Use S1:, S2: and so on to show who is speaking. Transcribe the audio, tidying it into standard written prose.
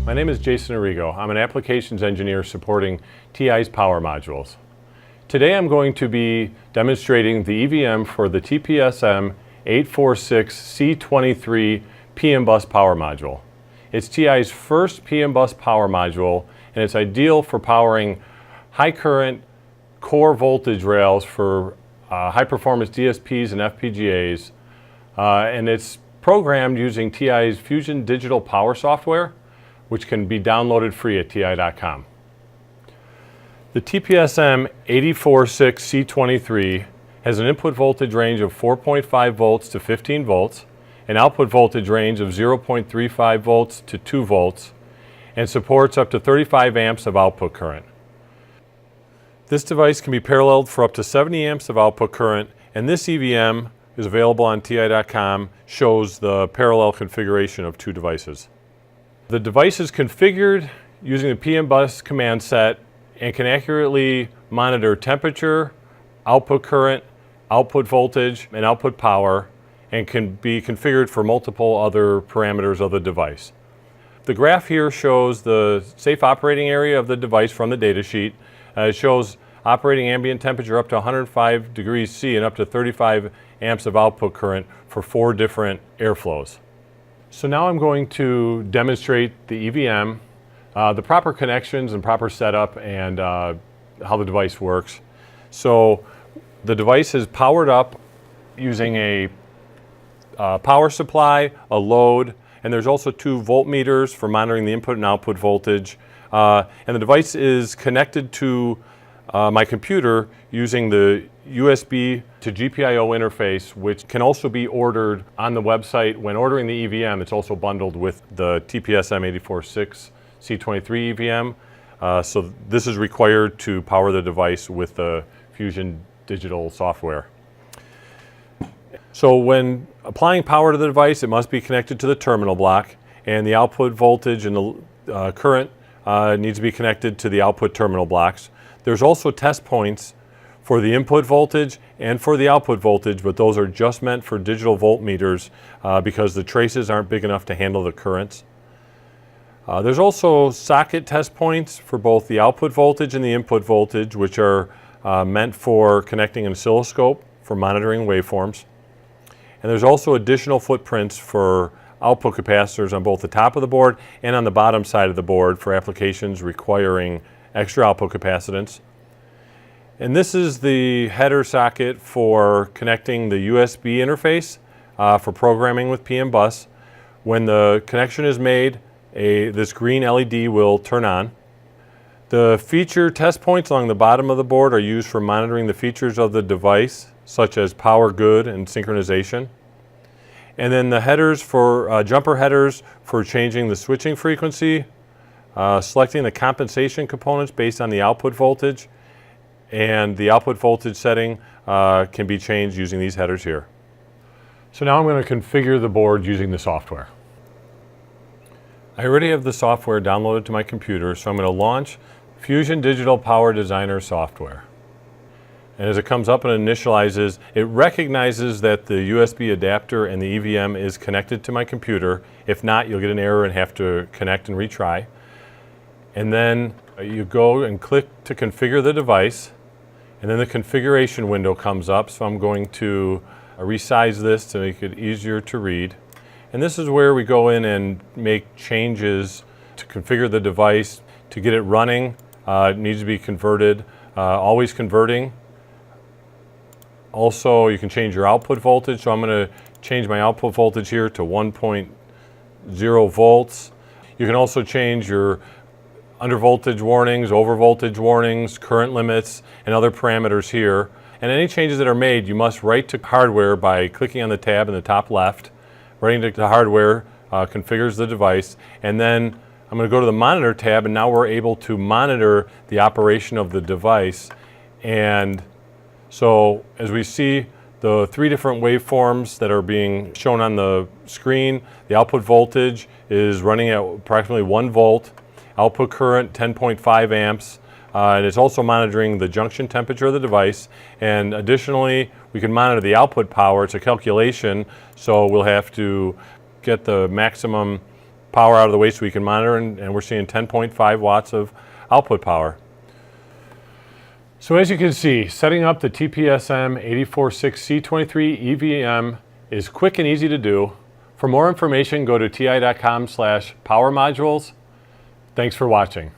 S1: My name is Jason Arrigo. I'm an applications engineer supporting TI's power modules. Today I'm going to be demonstrating the EVM for the TPSM 846C23 PM Bus power module. It's TI's first PM Bus power module, and it's ideal for powering high current core voltage rails for high performance DSPs and FPGAs. And it's programmed using TI's Fusion Digital Power software, which can be downloaded free at ti.com. The TPSM 846C23 has an input voltage range of 4.5 volts to 15 volts, an output voltage range of 0.35 volts to 2 volts, and supports up to 35 amps of output current. This device can be paralleled for up to 70 amps of output current, and this EVM is available on ti.com, shows the parallel configuration of two devices. The device is configured using the PM Bus command set and can accurately monitor temperature, output current, output voltage, and output power, and can be configured for multiple other parameters of the device. The graph here shows the safe operating area of the device from the datasheet. It shows operating ambient temperature up to 105 degrees C and up to 35 amps of output current for 4 different airflows. So now I'm going to demonstrate the EVM, the proper connections and proper setup, and how the device works. So the device is powered up using a power supply, a load, and there's also 2 voltmeters for monitoring the input and output voltage. And the device is connected to my computer using the USB to GPIO interface, which can also be ordered on the website. When ordering the EVM, it's also bundled with the TPSM 846C23 EVM. So this is required to power the device with the Fusion Digital software. So when applying power to the device, it must be connected to the terminal block, and the output voltage and the current needs to be connected to the output terminal blocks. There's also test points for the input voltage and for the output voltage, but those are just meant for digital voltmeters because the traces aren't big enough to handle the currents. There's also socket test points for both the output voltage and the input voltage, which are meant for connecting an oscilloscope for monitoring waveforms. And there's also additional footprints for output capacitors on both the top of the board and on the bottom side of the board for applications requiring extra output capacitance. And this is the header socket for connecting the USB interface for programming with PM Bus. When the connection is made, this green LED will turn on. The feature test points along the bottom of the board are used for monitoring the features of the device, such as power good and synchronization. And then the headers for jumper headers for changing the switching frequency, selecting the compensation components based on the output voltage, and the output voltage setting can be changed using these headers here. So now I'm going to configure the board using the software. I already have the software downloaded to my computer, so I'm going to launch Fusion Digital Power Designer software. And as it comes up and initializes, it recognizes that the USB adapter and the EVM is connected to my computer. If not, you'll get an error and have to connect and retry. And then you go and click to configure the device, and then the configuration window comes up. So I'm going to resize this to make it easier to read. And this is where we go in and make changes to configure the device. To get it running, it needs to be converted, always converting. Also, you can change your output voltage. So I'm going to change my output voltage here to 1.0 volts. You can also change your under voltage warnings, over voltage warnings, current limits, and other parameters here. And any changes that are made, you must write to hardware by clicking on the tab in the top left. Writing to hardware configures the device. And then I'm going to go to the monitor tab, and now we're able to monitor the operation of the device. And so as we see the 3 different waveforms that are being shown on the screen, the output voltage is running at approximately 1 volt. Output current 10.5 amps, and it's also monitoring the junction temperature of the device. And additionally, we can monitor the output power. It's a calculation, so we'll have to get the maximum power out of the way so we can monitor, and we're seeing 10.5 watts of output power. So as you can see, setting up the TPSM 846C23 EVM is quick and easy to do. For more information, go to ti.com/power modules. Thanks for watching.